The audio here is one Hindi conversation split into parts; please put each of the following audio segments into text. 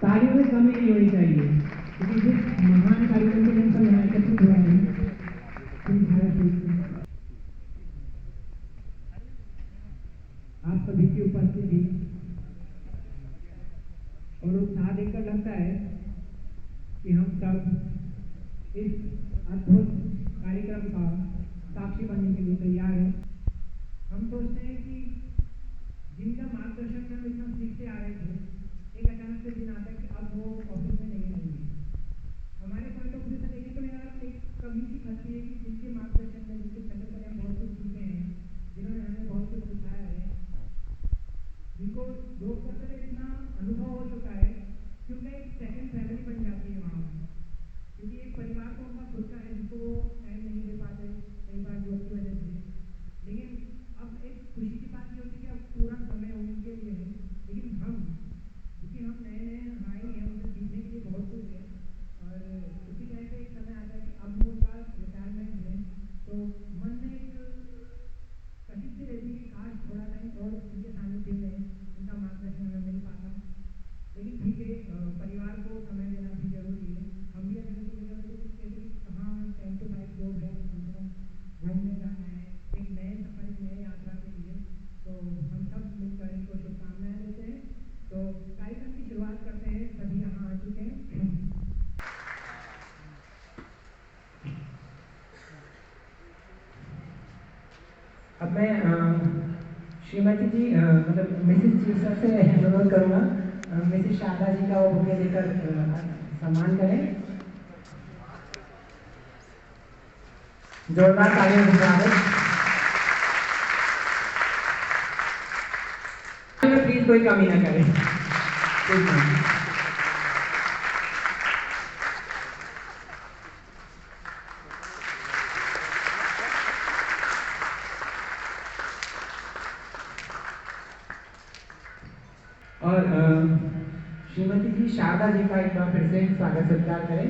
तालियों में कमी नहीं होनी चाहिए, क्योंकि जिस महान कार्यक्रम के लिए हम यहाँ एकत्रित हुए हैं, आप सभी की उपस्थिति और उत्साह देखकर लगता है कि हम सब इस अद्भुत कार्यक्रम का साक्षी बनने के लिए तैयार हैं। हम सोचते हैं कि जिनका मार्गदर्शन में हम इतना सीखते आ रहे थे, एक अचानक से दिन आता है कि अब वो ऑफिस में नहीं रहेंगे। हमारे पॉइंट ऑफ व्यू से देखें तो यार एक कमी सी खलती है कि जिनके मार्गदर्शन में, जिनके चक्कर में हम बहुत कुछ सीखे हैं, जिन्होंने हमें बहुत कुछ सिखाया है, जिनको दोस्त करते हुए इतना अनुभव हो चुका है कि उनका एक सेकंड फैमिली बन जाती है वहाँ, क्योंकि एक परिवार तो उनका खुद का है जिनको टाइम नहीं दे पाते कई बार जॉब की वजह से। लेकिन अब एक खुशी की बात ये होती है कि अब पूरा समय उनके लिए है। लेकिन हम, क्योंकि हम नए नए आए हैं, उनसे सीखने के लिए बहुत कुछ है, और उसी तरह से एक समय आता है कि अब उनका रिटायरमेंट है, तो मन में एक कशिश सी रहती है कि काश थोड़ा टाइम और उनके सानिध्य में, उनका मार्गदर्शन हमें मिल पाता। लेकिन ठीक है, परिवार को समय देना भी जरूरी है। हम भी अगर कहते कहाँ टाइम टू टाइम जॉब है, घूमने जाना है एक नए सफर, एक नए यात्रा के लिए, तो हम सब मिलकर इनको शुभकामनाएं देते हैं। तो कार्यक्रम की शुरुआत करते हैं, सभी यहाँ आ चुके हैं। अब मैं श्रीमती जी मतलब मिसेस जी सर से अनुरोध करूँगा, मिसेस शारदा जी का वो बुके देकर सम्मान करें। जोरदार तालियों से स्वागत। प्लीज कोई कमी ना करें। और श्रीमती जी शारदा जी का एक बार फिर से स्वागत सत्कार करें।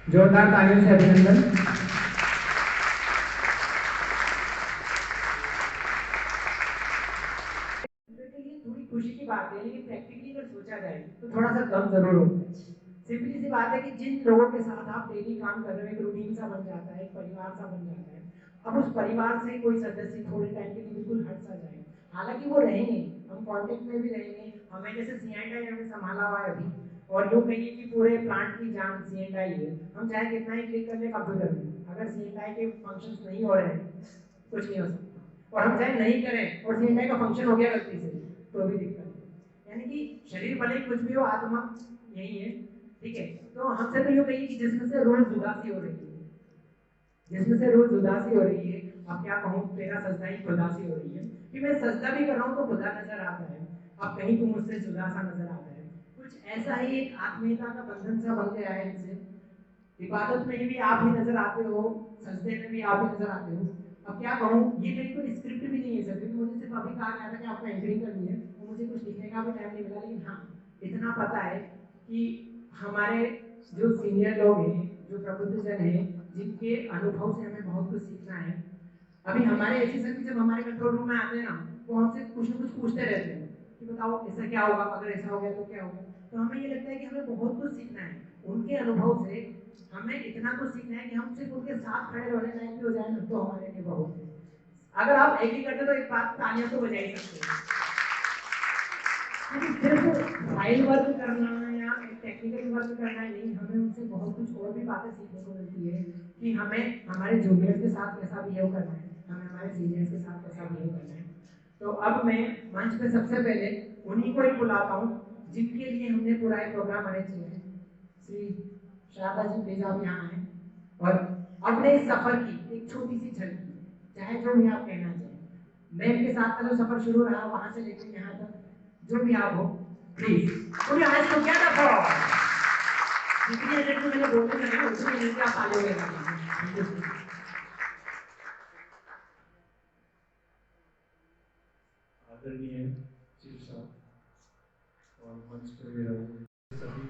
जोरदार तालियों से अभिनंदन। थोड़ी खुशी की बात है, लेकिन प्रैक्टिकली अगर सोचा जाए तो थोड़ा सा कम जरूर होता है। सिंपली सी बात है कि जिन लोगों के साथ आप डेली काम कर रहे हो, एक रूटीन सा बन जाता है, एक परिवार सा बन जाता है। अब उस परिवार से कोई सदस्य थोड़े टाइम के लिए बिल्कुल हट सा जाए, हालांकि वो रहेंगे, हम कांटेक्ट में भी रहेंगे। हमें जैसे सीएनआई हमें संभाला हुआ है अभी, और यूँ कहिए कि पूरे प्लांट की जान सीएनआई है। हम चाहे कितना ही क्लिक कर ले कंप्यूटर में, अगर सीएनआई के फंक्शंस नहीं हो रहे हैं कुछ नहीं हो सकता। और हम चाहे नहीं करें और सीएनआई का फंक्शन हो गया गलती से, तो भी दिक्कत है। यानी कि शरीर भले कुछ भी हो, आत्मा यही है। ठीक है, तो हमसे तो यूँ कहिए कि जिसमें से रोज उदासी हो रही है, जिसमें से रोज उदासी हो रही है, अब क्या कहूँ, तेरा सजदा ही खुदासी हो रही है कि मैं सजदा भी कर रहा हूँ तो खुदा नजर आता है, अब कहीं तो मुझसे जुदा सा नजर आता है। कुछ ऐसा ही एक आत्मीयता का बंधन सा बन गया है इनसे। इबादत में भी आप ही नजर आते हो, सजदे में भी आप ही नजर आते हो। अब क्या कहूँ, ये मेरी कोई स्क्रिप्ट भी नहीं है सर, क्योंकि मुझे सिर्फ अभी कहा गया था कि आपको एंकरिंग करनी है, और मुझे कुछ लिखने का भी टाइम नहीं मिला। लेकिन हाँ, इतना पता है कि हमारे जो सीनियर लोग हैं, जो प्रबुद्धजन हैं, जिनके अनुभव से हमें बहुत कुछ सीखना है। अभी हमारे ऐसे सर भी जब हमारे कंट्रोल रूम में आते हैं ना, वो हमसे कुछ न कुछ पूछते रहते हैं कि बताओ ऐसा क्या होगा, अगर ऐसा हो गया तो क्या होगा। तो हमें ये लगता है कि हमें बहुत कुछ सीखना है उनके अनुभव से। हमें इतना कुछ सीखना है कि हम सिर्फ उनके साथ खड़े रहने लायक भी हो जाए ना, तो हमारे लिए बहुत है। अगर आप एग्री करते तो एक बात तालियां तो बजा ही सकते हैं। सिर्फ फाइल वर्क करना या टेक्निकल वर्क करना नहीं, हमें उनसे बहुत कुछ और भी बातें सीखने को मिलती है कि हमें हमारे जूनियर्स के साथ कैसा बिहेव करना है, हमें हमारे सीनियर्स के साथ कैसा बिहेव करना है। तो अब मैं मंच पे सबसे पहले उन्हीं को ही बुलाता हूँ जिनके लिए हमने पूरा एक प्रोग्राम अरेंज किया है। श्री शारदा जी प्लीज आप यहाँ आए और अपने इस सफर की एक छोटी सी झलकी, चाहे जो भी आप कहना चाहें, मैम के साथ का जो सफर शुरू रहा वहां से लेकर यहाँ तक, जो भी आप हो, प्लीज पूरी आज को क्या था जितनी एनर्जी मैंने बोलने में है उतनी एनर्जी आप आगे लेकर आदरणीय चीफ साहब और मंच पर मेरा सभी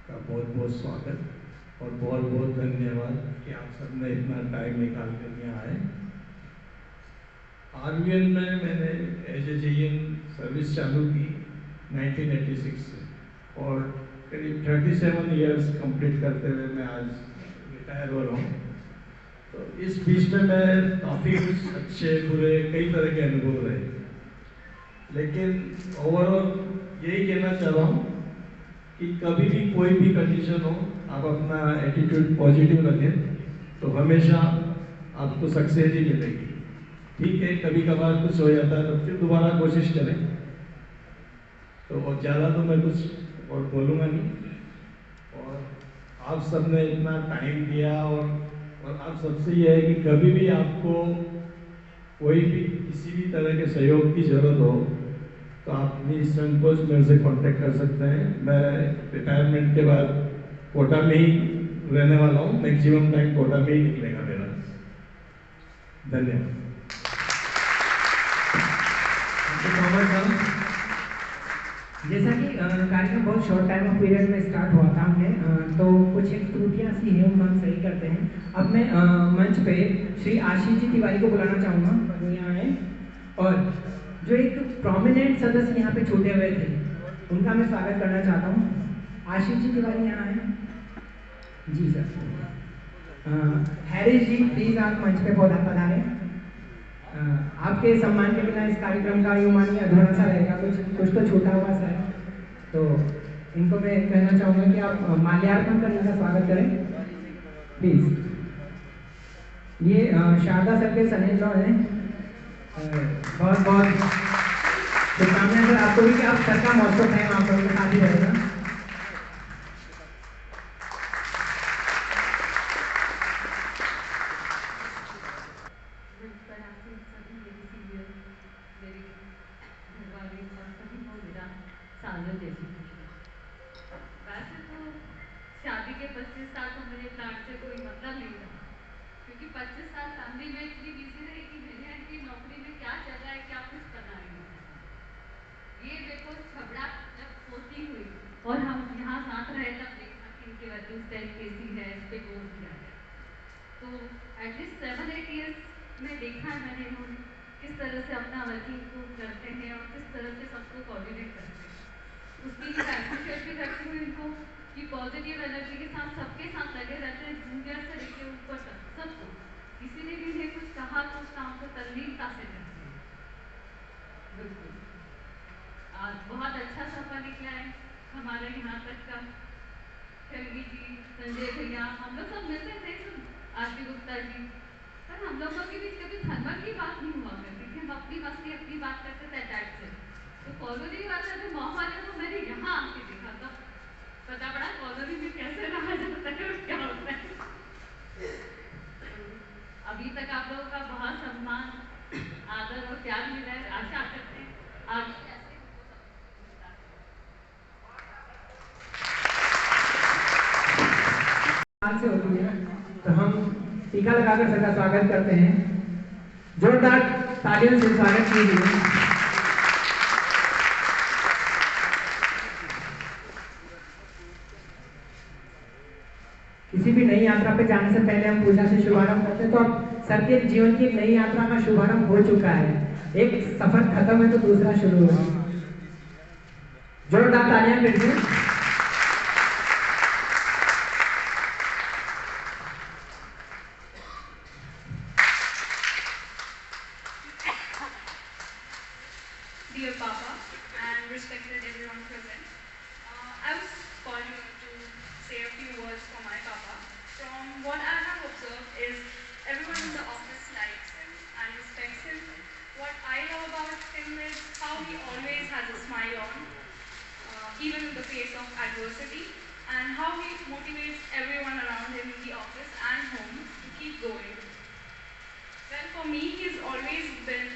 का बहुत बहुत स्वागत और बहुत बहुत धन्यवाद कि आप सबने इतना टाइम निकाल कर यहाँ आए। आरवीएन में मैंने एज ए जेईएन सर्विस चालू की 1986 से और करीब 37 इयर्स कंप्लीट करते हुए मैं आज रिटायर हो रहा हूँ। तो इस बीच में मैं काफ़ी कुछ अच्छे बुरे कई तरह के अनुभव रहे, लेकिन ओवरऑल यही कहना चाह रहा हूँ कि कभी भी कोई भी कंडीशन हो, आप अपना एटीट्यूड पॉजिटिव रखें तो हमेशा आपको सक्सेस ही मिलेगी। ठीक है, कभी कभार कुछ हो जाता है तो फिर दोबारा कोशिश करें। तो ज़्यादा तो मैं कुछ और बोलूँगा नहीं। और आप सबने इतना टाइम दिया और आप सबसे यह है कि कभी भी आपको कोई भी किसी भी तरह के सहयोग की ज़रूरत हो तो आप निसंकोच मेरे से कांटेक्ट कर सकते हैं। मैं रिटायरमेंट के बाद कोटा में ही रहने वाला हूँ, मैक्सिमम टाइम कोटा में ही निकलेगा मेरा। धन्यवाद। जैसा कि कार्यक्रम बहुत शॉर्ट टाइम ऑफ पीरियड में स्टार्ट हुआ था हमने, तो कुछ एक त्रुटियाँ सी हैं हम सही करते हैं। अब मैं मंच पे श्री आशीष जी तिवारी को बुलाना चाहूँगा, वो यहाँ आए। और जो एक प्रोमिनेंट सदस्य यहाँ पे छूटे हुए थे उनका मैं स्वागत करना चाहता हूँ। आशीष जी तिवारी यहाँ आए जी सर। हैरिस जी प्लीज़ आप मंच पे पधारें। आपके सम्मान के बिना इस कार्यक्रम का यूँ मानिए अधूरा सा रहेगा, कुछ तो छूटा हुआ सा है। तो इनको मैं कहना चाहूँगा कि आप माल्यार्पण कर इनका स्वागत करें प्लीज़। ये शारदा सर के सनेजो हैं। बहुत बहुत शुभकामनाएं सर आपको भी कि आप सर का मौसम टाइम आप लोगों के साथ ही रहेगा। वैसे तो शादी के 25 साल तो मुझे प्लांट से कोई मतलब नहीं था, क्योंकि 25 साल फैमिली में इतनी बिजी रही कि मुझे की नौकरी में क्या चल रहा है क्या कुछ पता नहीं। ये देखो झगड़ा जब पोस्टिंग हुई और हम यहाँ साथ रहे तब देखा कि इनकी वैल्यू स्टाइल कैसी है, इस पर गोल किया है। तो एटलीस्ट 7-8 ईयर्स में देखा है मैंने इन्होंने किस तरह से अपना वर्किंग को करते हैं और किस तरह से सबको कोऑर्डिनेट करते हैं। उसकी एप्रिशिएट भी करती हूँ इनको कि पॉजिटिव एनर्जी के साथ सबके साथ लगे रहते हैं, जूनियर से लेके ऊपर तक सबको। किसी ने भी इन्हें कुछ कहा तो उस काम को तल्लीनता से करते हैं। बिल्कुल आज बहुत अच्छा सफर निकला है हमारे यहाँ तक का। खिलगी जी, संजय भैया, हम लोग सब मिलते थे, सब आरती गुप्ता जी, पर हम लोगों के बीच कभी थनमन की बात नहीं हुआ करती थी। हम अपनी मस्ती अपनी बात करते थे अटैच से। तो कॉलोनी वाला जो माहौल है वो मैंने यहाँ आके देखा था, पता पड़ा कॉलोनी में कैसे रहा जाता है और क्या होता है। अभी तक आप लोगों का बहुत सम्मान, आदर और प्यार मिला है। आशा करते हैं आगे ऐसे से होती है। तो हम टीका लगाकर सर का स्वागत करते हैं। जोरदार तालियों से स्वागत कीजिए। किसी भी नई यात्रा पे जाने से पहले हम पूजा से शुभारंभ करते हैं। तो अब सर के जीवन की एक नई यात्रा का शुभारंभ हो चुका है। एक सफर खत्म है तो दूसरा शुरू है। जोरदार तालियां फिर से। Dear Papa and respected everyone present, I was calling to say a few words for my Papa. From what I have observed is everyone in the office likes him and respects him. What I love about him is how he always has a smile on, even in the face of adversity, and how he motivates everyone around him in the office and home to keep going. Well, for me, he's always been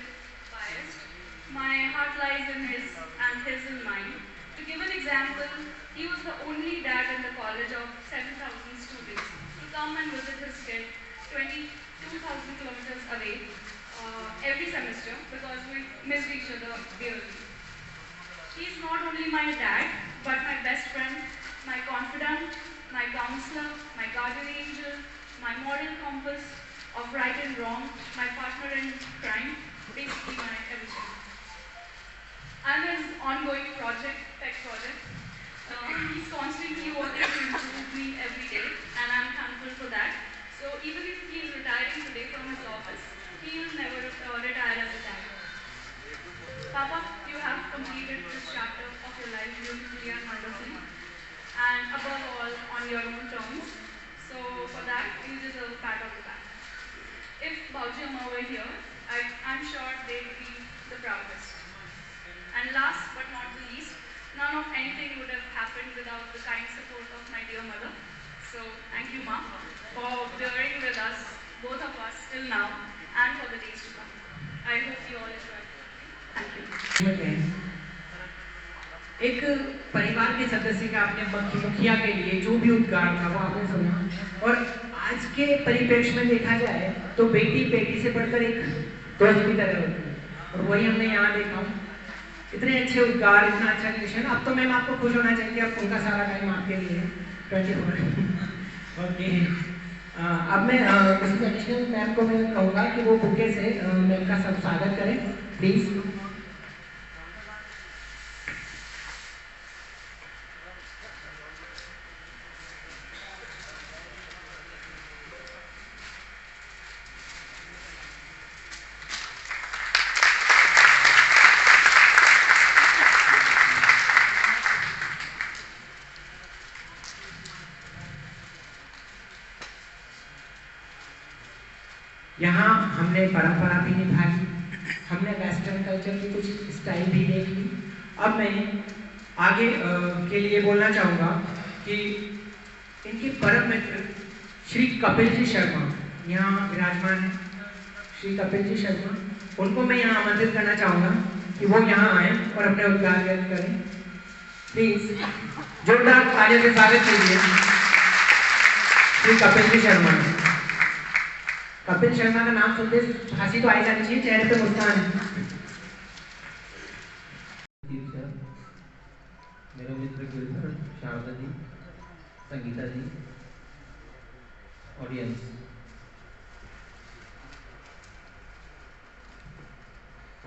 biased. My heart lies in his and his in mine. To give an example, he was the only dad in the college of 7,000 students to come and visit his kid 22,000 kilometers away every semester because we missed each other dearly. He is not only my dad, but my best friend, my confidant, my counselor, my guardian angel, my moral compass of right and wrong, my partner in crime, basically my everything. And his ongoing project, pet project, he's constantly working to improve me every day, and I'm thankful for that. So even if he is retiring today from his office, he will never retire as a dad. Papa, you have completed this chapter of your life beautifully and wonderfully, and above all, on your own terms. So for that, you deserve a pat on the back. If Bauji Amma were here, I'm sure they'd be the proudest. And last but not the least, none of anything would have happened without the kind support of my dear mother. So thank you, Ma, for bearing with us, both of us, till now, and for the days to come. I hope you all enjoy. Thank you. एक परिवार के सदस्य का अपने मुखिया के लिए जो भी उद्गार था वो आपने सुना, और आज के परिप्रेक्ष्य में देखा जाए तो बेटी बेटी से बढ़कर एक दोस्त की तरह होती है, और वही हमने यहाँ देखा। इतने अच्छे उद्गार, इतना अच्छा रिलेशन। अब तो मैम आपको खुश होना चाहिए, अब उनका सारा टाइम आपके लिए 24। ओके, अब मैं मिसेस एडिशनल मैम को मैं कहूँगा कि वो बुके से मैम का सब स्वागत करें प्लीज। यहाँ हमने परंपरा भी निभाई, हमने वेस्टर्न कल्चर की कुछ स्टाइल भी देख ली। अब मैं आगे के लिए बोलना चाहूँगा कि इनके परम मित्र श्री कपिल जी शर्मा यहाँ विराजमान है। श्री कपिल जी शर्मा, उनको मैं यहाँ आमंत्रित करना चाहूँगा कि वो यहाँ आए और अपने उद्गार व्यक्त करें। प्लीज जोरदार तालियों से स्वागत कीजिए श्री कपिल जी शर्मा। कपिल शर्मा का नाम सुनते हंसी तो आई जानी चाहिए, चेहरे पे मुस्कान। मेरे मित्र गिरधर, शारदा जी, संगीता जी, ऑडियंस,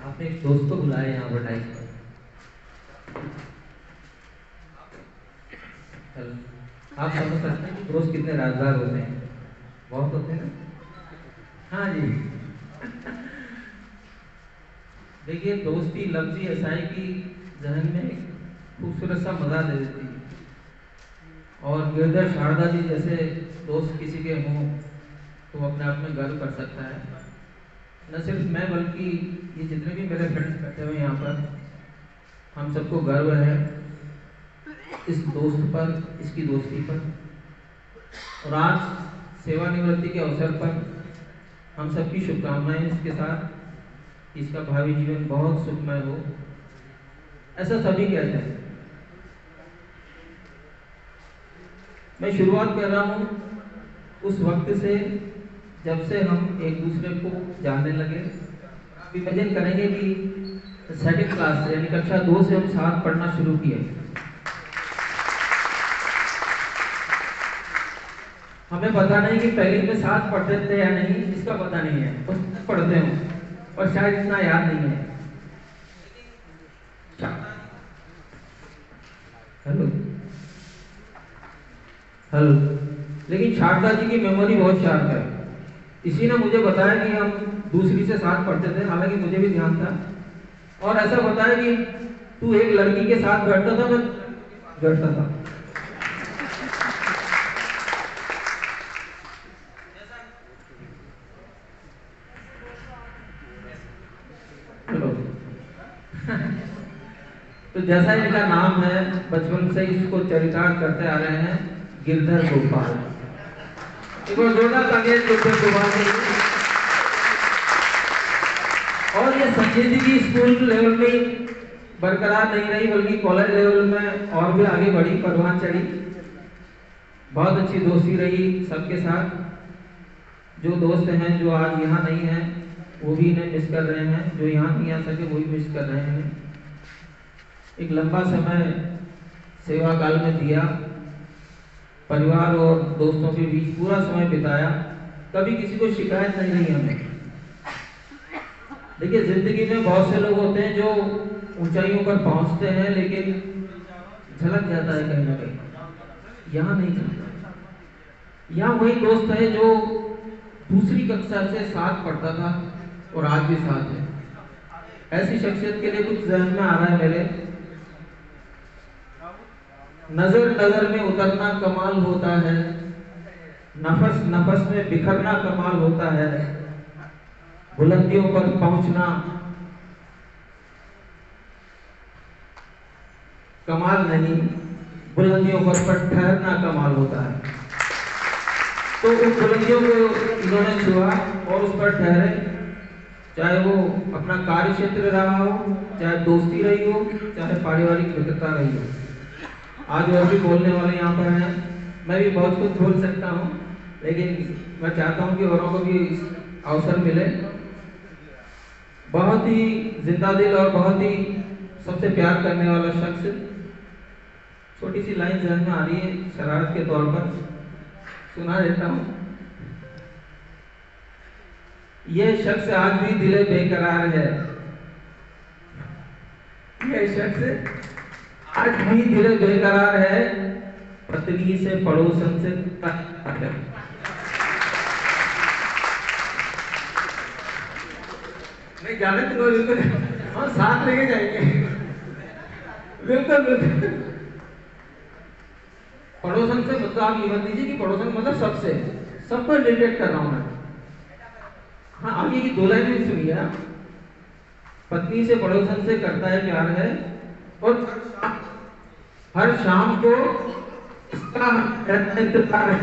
आपने एक दोस्त को बुलाया यहाँ पर टाइम पर। आप समझ सकते हैं कि दोस्त कितने राजदार होते हैं, बहुत होते हैं ना। हाँ जी। देखिए, दोस्ती लफ्ज़ ही ऐसा है कि जहन में खूबसूरत सा मज़ा दे देती है, और गिरधर शारदा जी जैसे दोस्त किसी के हों तो अपने आप में गर्व कर सकता है। न सिर्फ मैं बल्कि ये जितने भी मेरे फ्रेंड्स बैठे हुए यहाँ पर, हम सबको गर्व है इस दोस्त पर, इसकी दोस्ती पर। और आज सेवानिवृत्ति के अवसर पर हम सबकी शुभकामनाएं इसके साथ, इसका भावी जीवन बहुत सुखमय हो, ऐसा सभी कहते हैं। मैं शुरुआत कर रहा हूँ उस वक्त से जब से हम एक दूसरे को जानने लगे। इमेजिन करेंगे कि सेकंड क्लास से यानी कक्षा 2 से हम साथ पढ़ना शुरू किए। हमें पता नहीं कि पहले में साथ पढ़ते थे या नहीं, इसका पता नहीं है, बस पढ़ते हो और शायद इतना याद नहीं है। हेलो हेलो, लेकिन शारदा जी की मेमोरी बहुत शार्प है। इसी ने मुझे बताया कि हम दूसरी से साथ पढ़ते थे, हालांकि मुझे भी ध्यान था, और ऐसा बताया कि तू एक लड़की के साथ बैठता था, मैं बैठता था। तो जैसा इनका नाम है, बचपन से इसको चरितार्थ करते आ रहे हैं, गिरधर गोपाल। एक बार जोरदार तालियां गिरधर गोपाल के लिए। और ये संजय जी की स्कूल लेवल में बरकरार नहीं रही, बल्कि कॉलेज लेवल में और भी आगे बढ़ी, परवान चढ़ी। बहुत अच्छी दोस्ती रही सबके साथ। जो दोस्त हैं जो आज यहाँ नहीं हैं, वो भी इन्हें मिस कर रहे हैं, जो यहाँ नहीं आ सके वो भी मिस कर रहे हैं। एक लंबा समय सेवा काल में दिया, परिवार और दोस्तों के बीच पूरा समय बिताया, कभी किसी को शिकायत नहीं रही हमें। देखिए, जिंदगी में बहुत से लोग होते हैं जो ऊंचाइयों पर पहुंचते हैं लेकिन झलक जाता है कहीं ना कहीं, यहाँ नहीं झलकता। यहाँ वही दोस्त है जो दूसरी कक्षा से साथ पढ़ता था और आज भी साथ है। ऐसी शख्सियत के लिए कुछ जहन में आ रहा है मेरे। नजर नजर में उतरना कमाल होता है, नफस नफस में बिखरना कमाल होता है, बुलंदियों पर पहुंचना कमाल नहीं, बुलंदियों पर ठहरना कमाल होता है। तो उन बुलंदियों को इन्होंने छुआ और उस पर ठहरे, चाहे वो अपना कार्य क्षेत्र रहा हो, चाहे दोस्ती रही हो, चाहे पारिवारिक मित्रता रही हो। आज और भी बोलने वाले यहाँ पर हैं, मैं भी बहुत कुछ बोल सकता हूँ, लेकिन मैं चाहता हूँ कि औरों को भी अवसर मिले। बहुत ही जिंदा दिल और बहुत ही सबसे प्यार करने वाला शख्स। छोटी सी लाइन जहन में आ रही है, शरारत के तौर पर सुना देता हूँ। यह शख्स आज भी दिले बेकरार है, यह शख्स आज भी दिले बेकरार है, पत्नी से पड़ोसन से है। नहीं जाने तो बिल्कुल, हाँ साथ लेके जाएंगे, बिल्कुल बिल्कुल। पड़ोसन से मतलब आप ये मत दीजिए कि पड़ोसन मतलब सबसे, सबको रिलेटेड कर रहा हूं मैं। हाँ, आगे की दो लाइन भी सुनिए आप। पत्नी से पड़ोसन से करता है प्यार है, और हर शाम को इसका इंतजार है,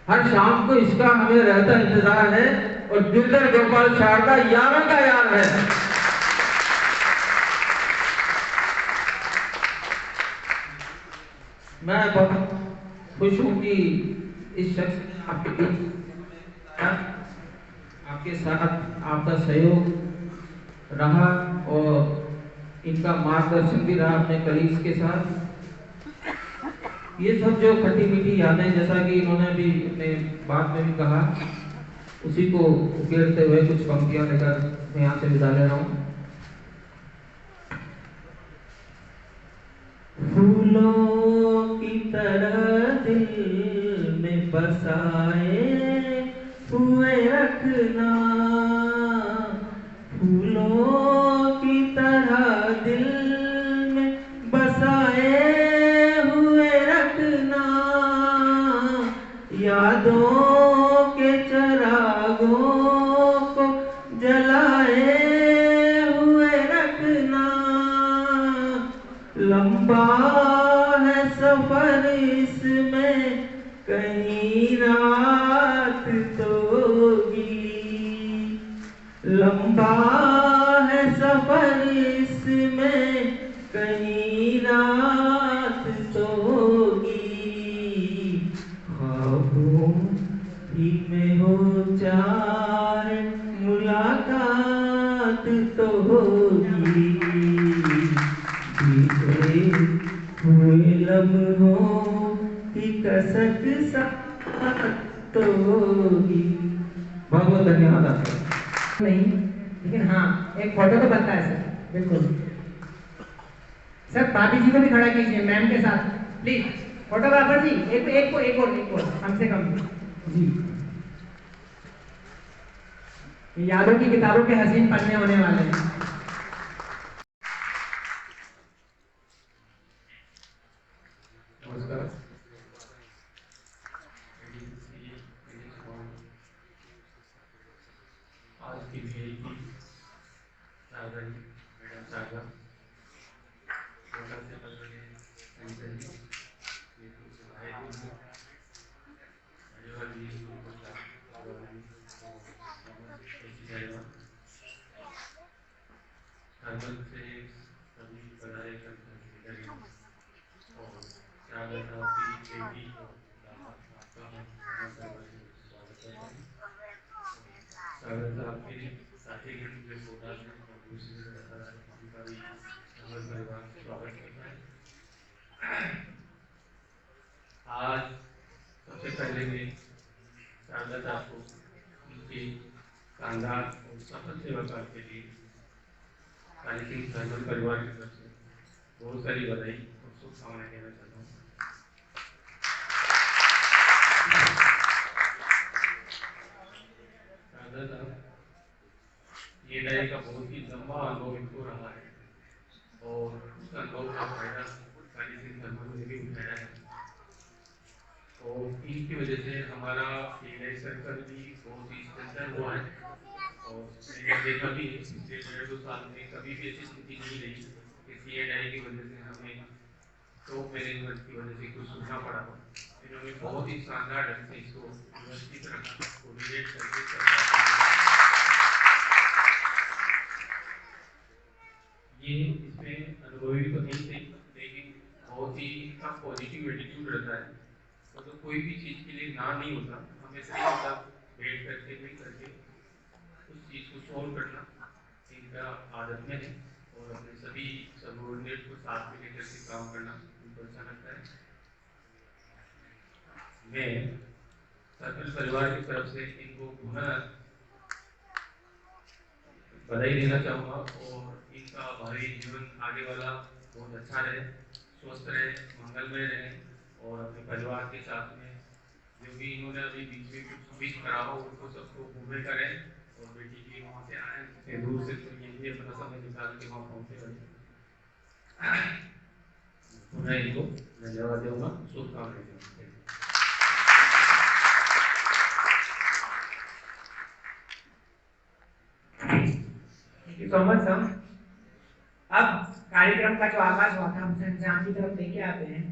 हर शाम को इसका हमें रहता इंतजार है, और गिरधर गोपाल शारदा यारों का यार है। मैं बहुत खुश हूं कि इस शख्स ने आपके बीच, आपके साथ आपका सहयोग रहा और इनका मार्गदर्शन भी रहा अपने कलीग्स के साथ। ये सब जो खट्टी मीठी यादें, जैसा कि इन्होंने भी अपने बात में भी कहा, उसी को उकेरते हुए कुछ पंक्तियां लेकर मैं यहाँ से विदा ले रहा हूँ। फूलों की तरह दिल में बसाए हुए रखना, फूलों की तरह दिल में बसाए हुए रखना, यादों के चरागों को जलाए हुए रखना। लंबा है सफर इसमें कहीं रात तो होगी, लंबा है सफर इसमें कहीं रात तो होगी, ख्वाबों ही में हो चार मुलाकात तो होगी, बीते हुए लम्हों की कसक साथ तो होगी। बहुत बहुत धन्यवाद आपका। नहीं, लेकिन हाँ एक फोटो तो बनता है सर, बिल्कुल। सर भाभी जी को भी खड़ा कीजिए मैम के साथ प्लीज। फोटोग्राफर जी एक और कम से कम जी। यादों की किताबों के हसीन पन्ने होने वाले हैं। नमस्कार। आज की वीआईपी मैडम सागा से बदले से सभी बधाई करते हैं और सागर साहब की बेटी को आपका हम स्वागत करते हैं। सागर साहब के साथी गण जो कोटा से और दूसरी जगह उनका भी हमारे परिवार से स्वागत करता है। आज सबसे पहले मैं शारदा साहब को उनकी शानदार और सफल सेवा काल के लिए काली सिंह सहगल परिवार की तरफ से बहुत सारी बधाई और शुभकामनाएं कहना चाहता हूँ। शारदा साहब, ये डायरी का बहुत ही लंबा अनुभव इनको रहा है और उस अनुभव का फायदा काली सिंह सहगल ने भी उठाया है और इनकी वजह से हमारा सीनियर सर्कल भी बहुत ही स्ट्रेंथन हुआ है। और मैंने देखा भी पिछले 1.5-2 साल में कभी भी ऐसी स्थिति नहीं रही कि CNI की वजह से हमें टॉप मैनेजमेंट की वजह से कुछ सुनना पड़ा हो। इन्होंने बहुत ही शानदार ढंग से इसको व्यवस्थित रखा, कोऑर्डिनेट करके ये इसमें अनुभवी तो नहीं थे, लेकिन बहुत ही इनका पॉजिटिव एटीट्यूड रहता है। तो कोई भी चीज़ के लिए ना नहीं होता, हमेशा ही मतलब वेट करके भी करके उस चीज़ को सॉल्व करना इनका आदत में है और अपने सभी सबऑर्डिनेट को साथ में लेकर के काम करना उनको अच्छा लगता है। मैं सर्कल परिवार की तरफ से इनको पुनः बधाई देना चाहूँगा और इनका भावी जीवन आगे वाला बहुत अच्छा रहे, स्वस्थ रहे, मंगलमय रहे और अपने परिवार के साथ में जो भी इन्होंने अभी बीच में कुछ मिस करा हो उनको सबको घूमे करें और बेटी की वहाँ से आए इतने दूर से तो ये भी अपना समय निकाल के वहाँ पहुँचे बने। पुनः इनको धन्यवाद दूंगा, शुभकामनाएं दूंगा। Thank you so much sir. अब कार्यक्रम का जो आगाज हुआ था हम संजाम की तरफ लेके आते हैं।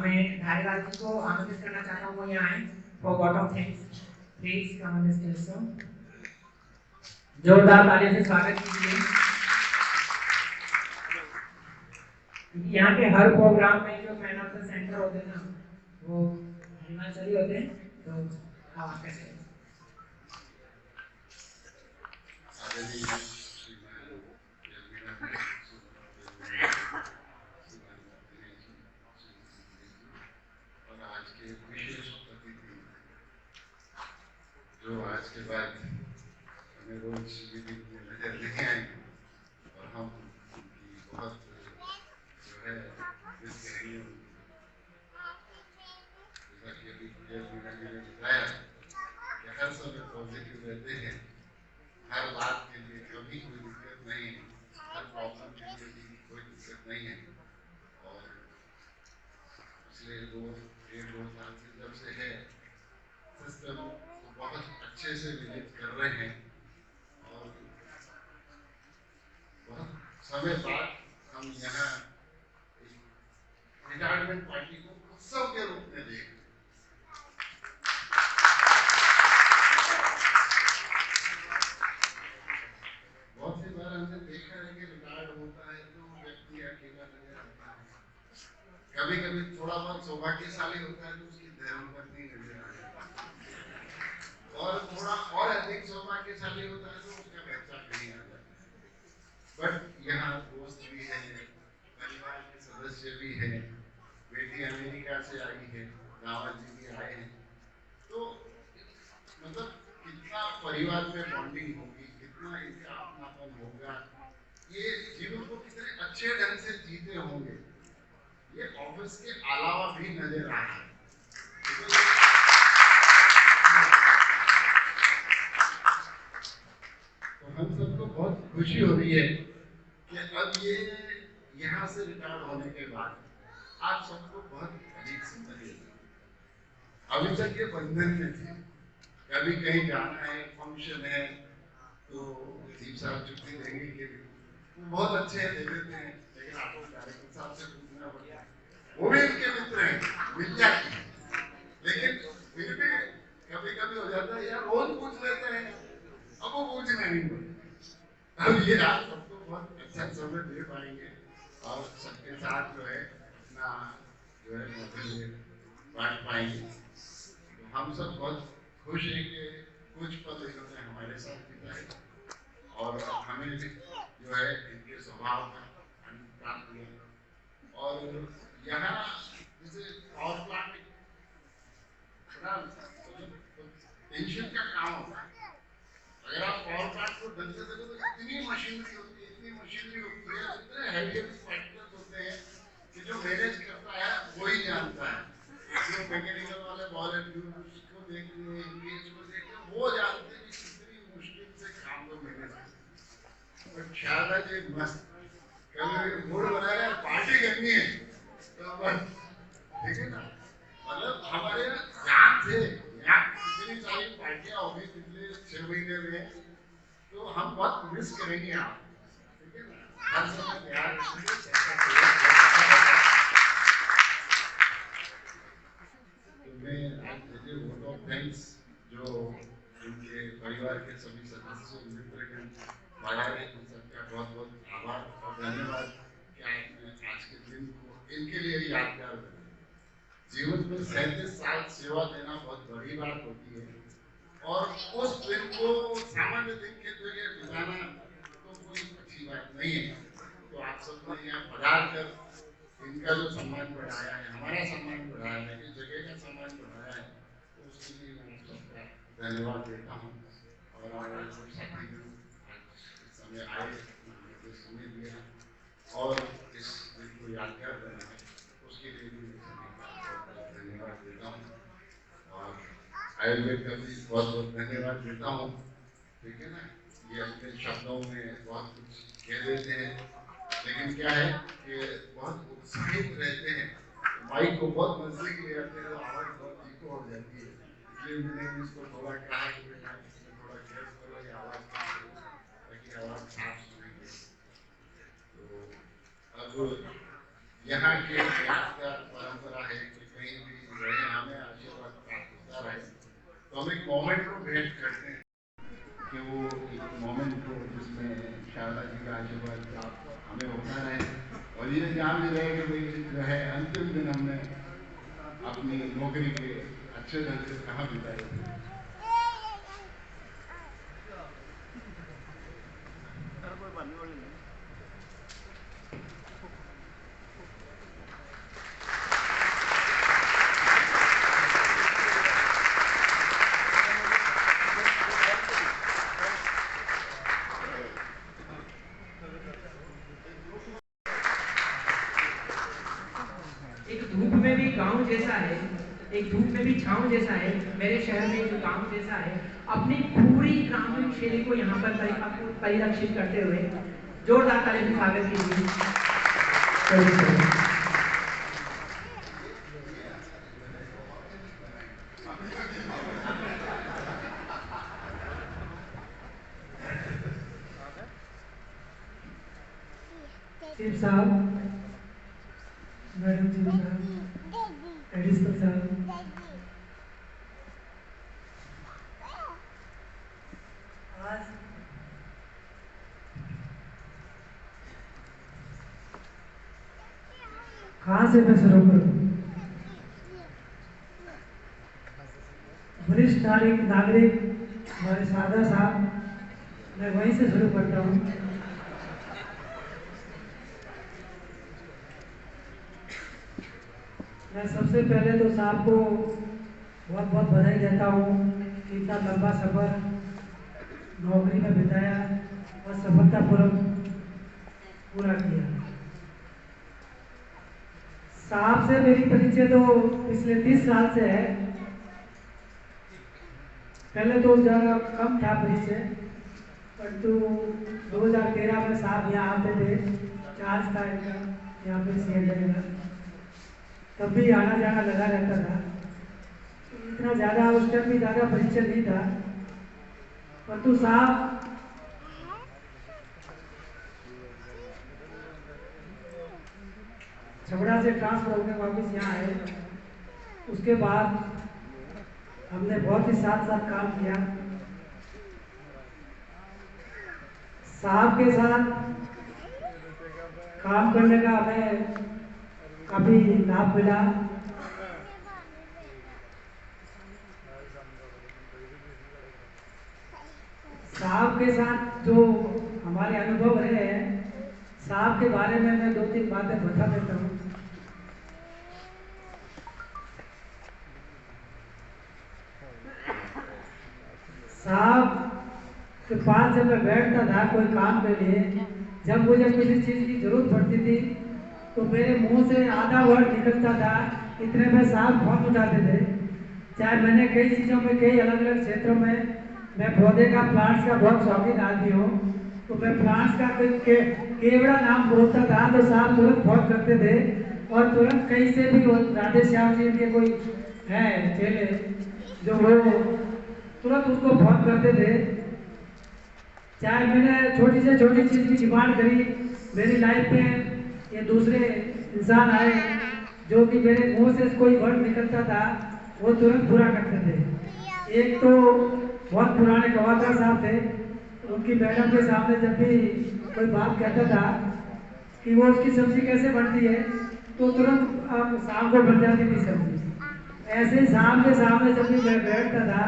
मैं धारीलाल जी को आमंत्रित करना चाहता हूँ वो यहाँ आए for God of thanks. Please come on the stage sir. जोरदार तालियों से स्वागत कीजिए। यहाँ के हर प्रोग्राम में जो मैन ऑफ द सेंटर होते हैं ना वो हिमाचली होते हैं, तो आप कैसे और आज के विशेष अतिथि जो आज के बाद हमें रोज नजर नहीं आएंगे और हम उनकी बहुत जो है मिस करेंगे। जैसा कि अभी मैंने बताया कि हर समय पॉजिटिव रहते हैं, हर बात के लिए कभी कोई दिक्कत नहीं है, हर प्रॉब्लम के लिए भी कोई दिक्कत नहीं है। और पिछले 1.5-2 साल से जब से है सिस्टम को बहुत अच्छे से मैनेज कर रहे हैं और बहुत समय बाद हम यहाँ रिटायरमेंट पार्टी को उत्सव के रूप में देख रहे हैं। बहुत सी बार हमने देखा है कि रिटायर्ड होता है तो व्यक्ति अकेला नजर आता है, कभी कभी थोड़ा बहुत सौभाग्यशाली होता है तो उसकी धर्मपत्नी नजर आ जाती है और थोड़ा और अधिक सौभाग्यशाली होता है तो उसका बच्चा कहीं आ जाता है। बट यहाँ दोस्त भी है, परिवार के सदस्य भी है, बेटी अमेरिका से आई है, रावत जी भी आए हैं, तो मतलब कितना परिवार में बॉन्डिंग होगी, कितना इनका अपनापन होगा, ये जीवन को कितने अच्छे ढंग से जीते होंगे, ये ऑफिस के अलावा भी नजर आ रहा है। तो हम सबको बहुत खुशी हो रही है कि अब ये यहाँ से रिटायर होने के बाद आप सबको बहुत अधिक समझिए। अभी तक ये बंधन में थे, कभी कहीं जाना है, फंक्शन है तो दीप साहब छुट्टी देंगे कि वो बहुत अच्छे दे देते हैं, लेकिन आपको डायरेक्टर साहब से पूछना पड़ता है, वो भी इनके मित्र हैं, विद्या की, लेकिन फिर भी कभी कभी हो जाता है यार रोज पूछ लेते हैं, अब वो पूछना नहीं पड़ता। अब ये आप सबको बहुत अच्छा समय दे पाएंगे और सबके साथ जो है अपना जो है बांट पाएंगे। तो हम सब बहुत खुश हैं कि कुछ पल इन्होंने हमारे साथ बिताए और हमें भी जो है इनके स्वभाव का आनंद प्राप्त हुआ। और यहाँ जैसे पावर प्लांट टेंशन का काम होता है। अगर आप पावर प्लांट को ढंग से देखो तो इतनी मशीनरी होती है, इतनी मशीनरी होती है, इतने हैवी फैक्टर्स होते हैं कि जो मैनेज करता है वही जानता है। जो मैकेनिकल वाले बॉल उसको देखते हैं, इंग्लिश को देखते हैं, वो जानते हैं कि कितनी मुश्किल से काम को मैनेज करते हैं। और शायद जी मस्त कभी मूड बना रहे पार्टी करनी है तो बस ठीक है ना। मतलब हमारे जान से यहाँ कितनी सारी पार्टियां होगी पिछले 6 महीने में, तो हम बहुत मिस करेंगे आप, ठीक है ना। हर समय ध्यान रखिए वोट ऑफ थैंक्स जो उनके परिवार के सभी सदस्य मित्रगण भाया है, उन सबका बहुत बहुत आभार और धन्यवाद कि आपने आज के दिन को इनके लिए यादगार बनाया। जीवन में 37 साल सेवा देना बहुत बड़ी बात होती है और उस दिन को सामान्य दिन के जगह बिताना तो कोई अच्छी बात नहीं है। तो आप सबने यहाँ पधार कर इनका जो सम्मान बढ़ाया है, हमारा सम्मान बढ़ाया है, इस जगह का सम्मान बढ़ाया है, तो उसके लिए मैं आप सबका धन्यवाद देता हूँ। और हमारे सब साथी इस समय आए, मुझे समय दिया और इस दिन को यादगार बनाया, उसके लिए भी धन्यवाद देता हूँ। और आयुर्वेद का भी बहुत बहुत धन्यवाद देता हूँ, ठीक है ना। ये अपने शब्दों में बहुत कुछ कह देते हैं, लेकिन क्या है कि बहुत उत्साहित रहते हैं, माइक को बहुत नजदीक ले आते हैं तो आवाज बहुत इको हो जाती है। इसलिए मैंने इसको थोड़ा कहा कि थोड़ा गैस करो या आवाज ताकि आवाज साफ सुनेगी। तो अब यहाँ की यादगार परंपरा है कि कहीं भी रहे हमें आशीर्वाद प्राप्त होता रहे, तो हम एक मोमेंट को भेंट करते हैं कि वो एक मोमेंट को जिसमें शारदा जी का आशीर्वाद प्राप्त हमें होता रहे और ये जान भी रहे कि भाई जो है अंतिम दिन हमने अपनी नौकरी के अच्छे ढंग से कहाँ बिताए थे। एक धूप में भी गांव जैसा है, एक धूप में भी छांव जैसा है। मेरे शहर में एक गांव जैसा है, अपनी पूरी ग्रामीण शैली को यहाँ पर परिलक्षित करते हुए जोरदार ताली से स्वागत कीजिए। चीफ साहब, मैडम चीफ साहब, एडिशनल साहब, आज कहाँ से मैं शुरू करूँ? वरिष्ठ नागरिक हमारे शारदा साहब, मैं वहीं से शुरू करता हूँ। मैं सबसे पहले तो साहब को बहुत बहुत बधाई देता हूँ कि इतना लंबा सफर नौकरी में बिताया और सफलतापूर्वक पूरा किया। साहब से मेरी परिचय तो पिछले 30 साल से है। पहले तो ज़्यादा कम था परिचय, परंतु 2013 में साहब यहाँ आते थे, 4 तारीख का यहाँ पर सीएम लगेगा, तब भी आना जाना लगा रहता था। इतना ज़्यादा उस टाइम भी ज़्यादा परिचय नहीं था, परंतु साहब छबड़ा से ट्रांसफर होकर वापस यहाँ आए। उसके बाद हमने बहुत ही साथ साथ काम किया। साहब के साथ काम करने का हमें काफ़ी लाभ मिला। साहब के साथ जो हमारे अनुभव रहे हैं, साहब के बारे में मैं 2-3 बातें बता देता हूँ। साहब के पास जब मैं बैठता था कोई काम के लिए, जब मुझे किसी चीज़ की जरूरत पड़ती थी तो मेरे मुंह से आधा वर्ड निकलता था, इतने में साहब फोन उठाते थे। चाहे मैंने कई चीज़ों में, कई अलग अलग क्षेत्रों में, मैं पौधे का, प्लांट्स का बहुत शौकीन आदमी हूँ, तो मैं प्लांट्स का कोई केवड़ा नाम बोलता था तो साहब तुरंत फोन करते थे और तुरंत कहीं से भी राधे श्याम जी के कोई हैं चेले जो वो तुरंत उसको फोन करते थे। चाहे मैंने छोटी से छोटी चीज़ की डिमांड करी, मेरी लाइफ में ये दूसरे इंसान आए जो कि मेरे मुंह से कोई वर्ड निकलता था वो तुरंत पूरा करते थे। एक तो बहुत पुराने गवादर साहब थे, उनकी मैडम के सामने जब भी कोई बात कहता था कि वो उसकी सब्जी कैसे बनती है तो तुरंत शाम को बन जाती थी सब्जी। ऐसे ही शाम के सामने जब भी मैं बैठता था,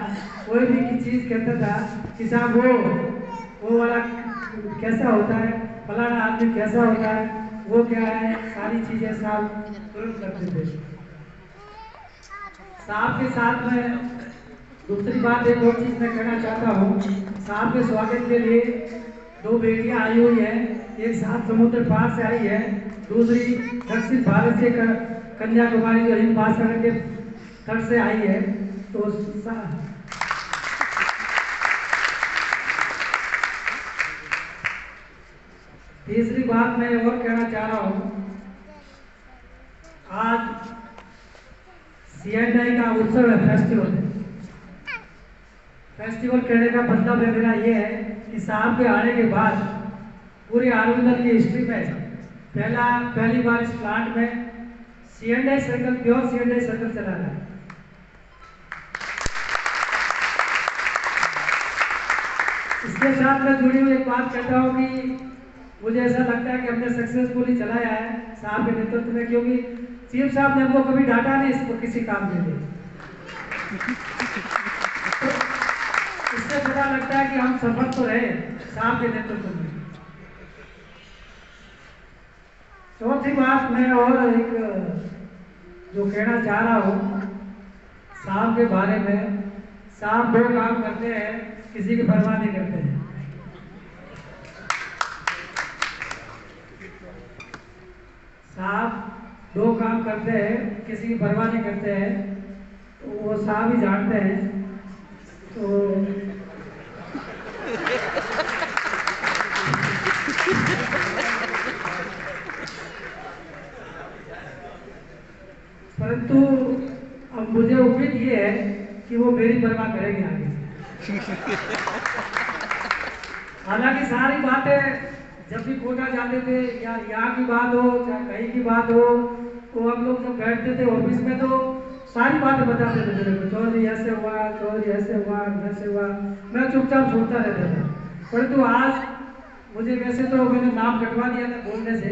कोई भी चीज़ कहता था कि साहब वो वाला कैसा होता है, फलाना आदमी कैसा होता है, वो क्या है, सारी चीज़ें साहब तुरंत करते थे। साहब के साथ में दूसरी बात एक और चीज़ मैं कहना चाहता हूँ। साहब के स्वागत के लिए 2 बेटियां आई हुई हैं, एक 7 समुद्र पार से आई है, दूसरी दक्षिण भारत से कन्याकुमारी जो हिंद महासागर के तट से आई है। तो तीसरी बात मैं और कहना चाह रहा हूँ, आज C&I का उत्सव है, फेस्टिवल है। फेस्टिवल कहने का मतलब मेरा ये है कि साहब के आने के बाद पूरे आयुर्वेद की हिस्ट्री में पहली बार इस प्लांट में C&I circle, pure C&I circle चला रहा है। इसके साथ मैं जुड़ी हुई एक बात कहता हूँ कि मुझे ऐसा लगता है कि हमने सक्सेसफुली चलाया है साहब के नेतृत्व में, क्योंकि चीफ साहब ने हमको कभी डांटा नहीं इसको किसी काम के लिए। तो इससे पता लगता है कि हम सफल तो रहे साहब के नेतृत्व में। चौथी बात मैं और एक जो कहना चाह रहा हूँ साहब के बारे में, साहब 2 काम करते हैं, किसी की परवाह नहीं करते हैं। साहब 2 काम करते हैं, किसी की परवाह नहीं करते हैं, तो वो साहब ही जानते हैं। तो परंतु अब मुझे उम्मीद ये है कि वो मेरी परवाह करेंगे आगे। हालांकि सारी बातें जब भी कोटा जाते थे या यहाँ की बात हो चाहे कहीं की बात हो, तो हम लोग जब बैठते थे ऑफिस में तो सारी बातें बताते थे मेरे को, चौधरी ऐसे हुआ, चौधरी ऐसे हुआ, वैसे हुआ, मैं चुपचाप सुनता रहता था। परंतु आज मुझे वैसे तो मैंने नाम कटवा दिया था बोलने से,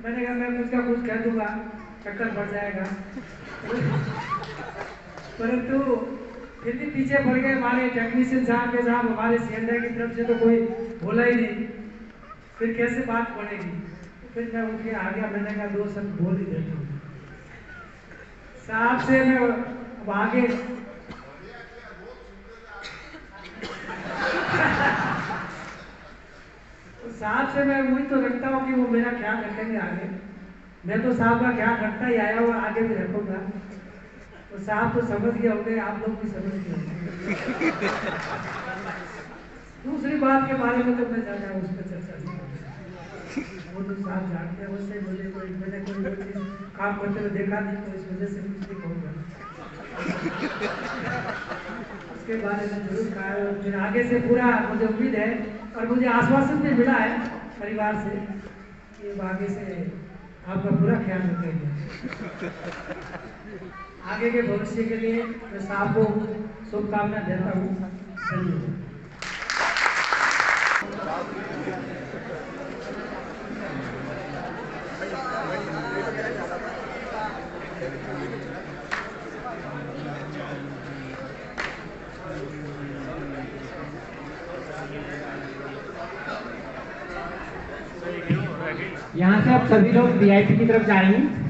मैंने कहा मैं कुछ का कुछ कह दूंगा, चक्कर पड़ जाएगा। परंतु फिर भी पीछे पड़ गए हमारे टेक्नीशियन साहब के साथ, हमारे C&I की तरफ से तो कोई बोला ही नहीं, फिर कैसे बात पड़ेगी। फिर मैं उठ के आ गया, मैंने कहा 2 शब्द बोल ही देता हूँ साहब से। मैं अब आगे साहब से मैं उम्मीद तो रखता हूँ कि वो मेरा ख्याल रखेंगे आगे। मैं तो साहब का ख्याल रखता ही आया हूँ, आगे भी रखूंगा। तो साहब तो समझ गए होंगे, आप लोग भी समझ गए होंगे। दूसरी बात के बारे में तो मैं ज़्यादा उस पर चर्चा नहीं करूँगा, वो तो साहब जानते हैं। उससे मुझे मैंने कोई चीज़ काम करते हुए देखा नहीं, तो इस वजह से कुछ नहीं कहूँगा। उसके बारे में जरूर कहा है, और फिर आगे से पूरा मुझे उम्मीद है और मुझे आश्वासन भी मिला है परिवार से कि आगे से आपका पूरा ख्याल रखेंगे। आगे के भविष्य के लिए मैं साहब को शुभकामनाएं देता हूँ। धन्यवाद। यहाँ से आप सभी लोग वीआईपी की तरफ जाएंगे।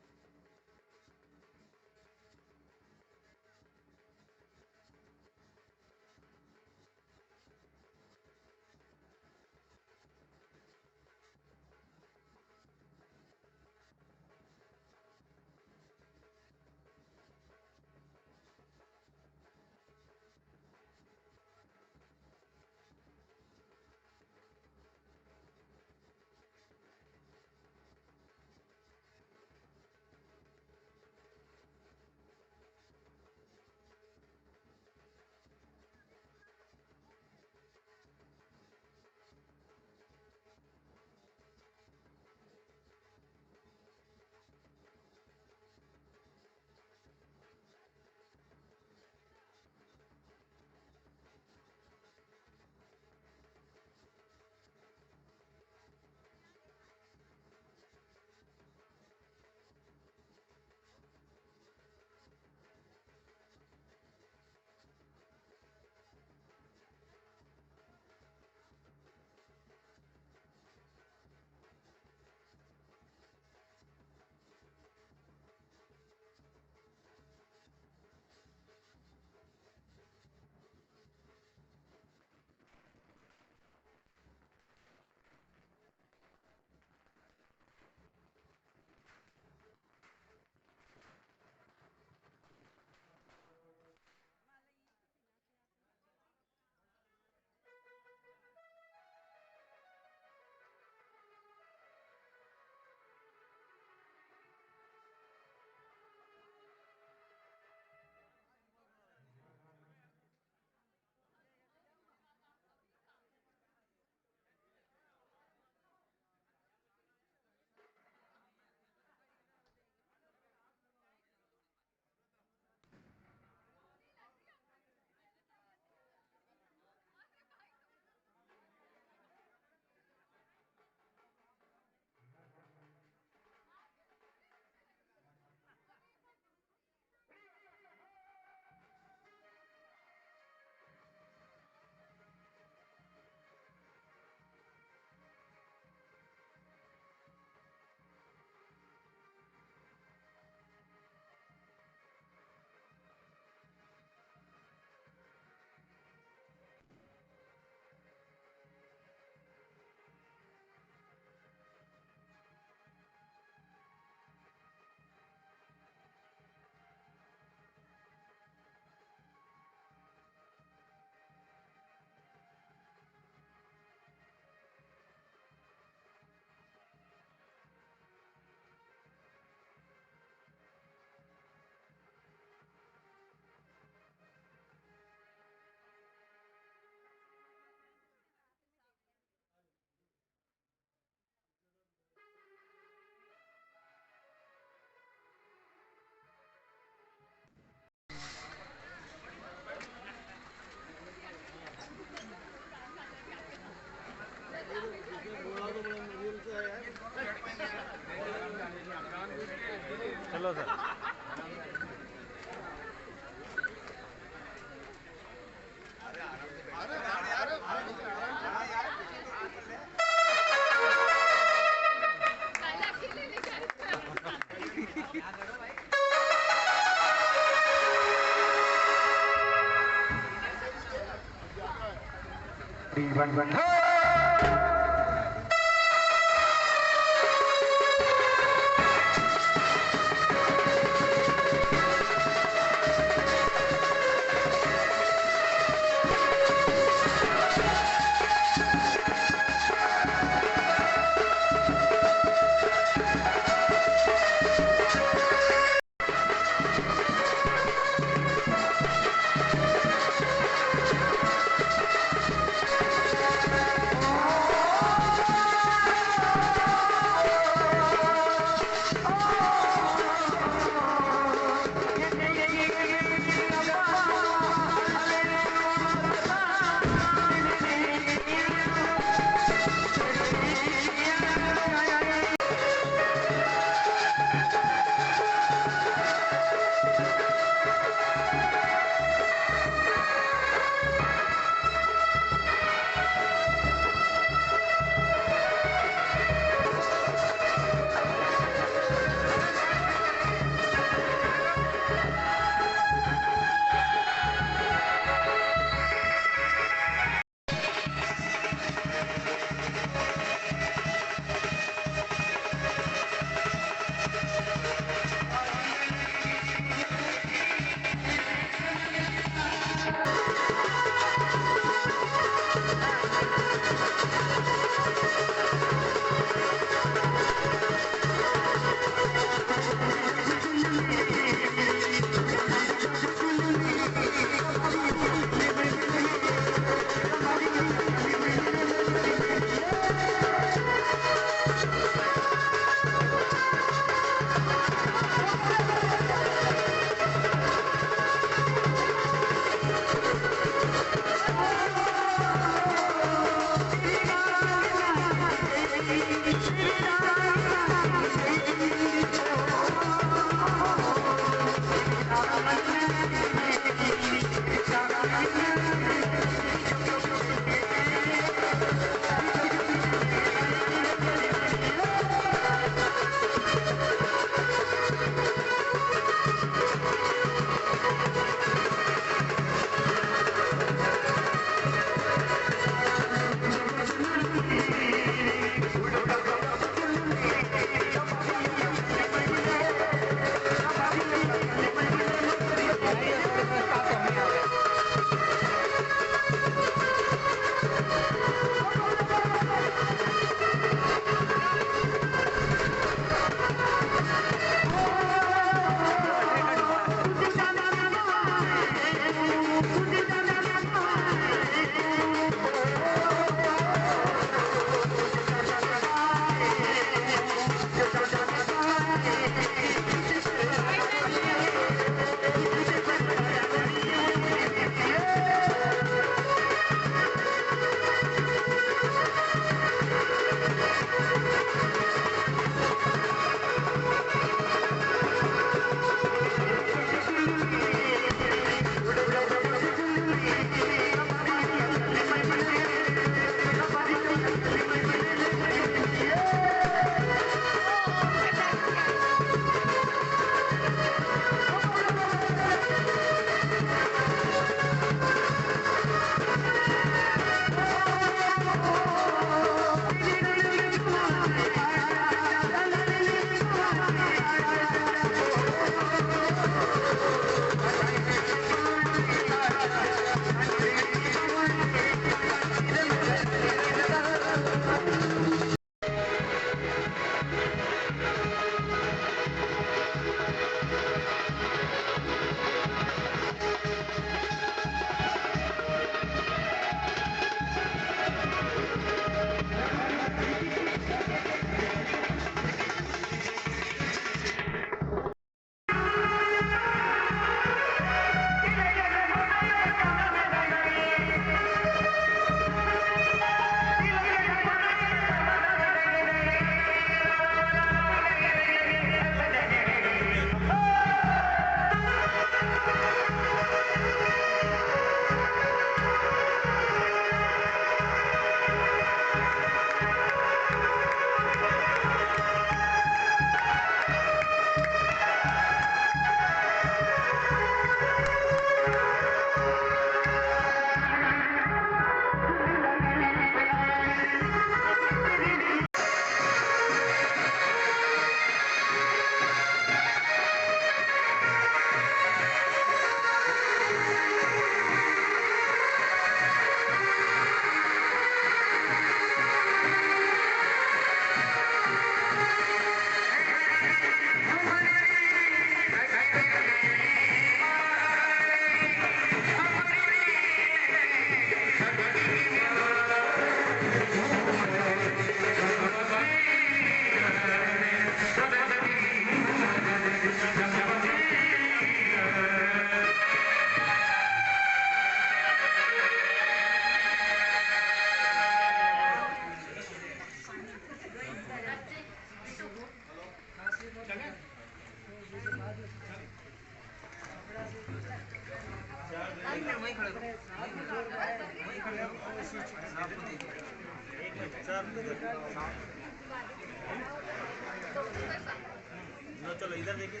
चलो इधर देखिए।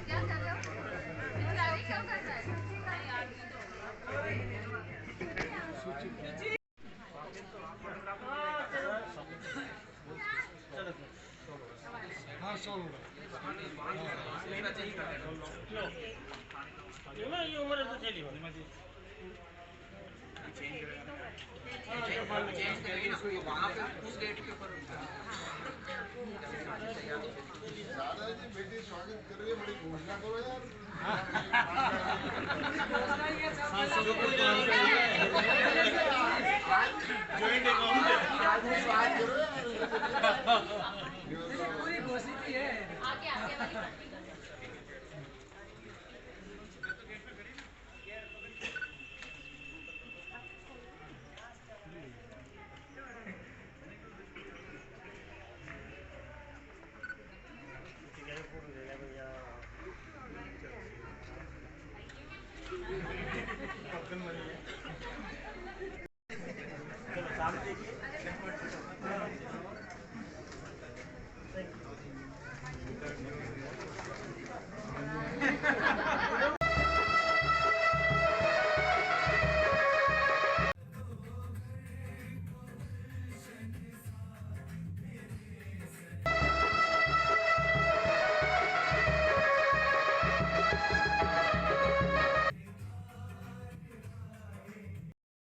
क्या कर रहे हो? क्या कर रहा है? ये उम्र तो चली हो दादा जी बेटी स्वागत कर रही है, बड़ी घोषणा करो यार। जॉइंट अकाउंट पूरी घोषित ही है। आगे आगे वाली पट्टी कर। चलो सामने देखिए।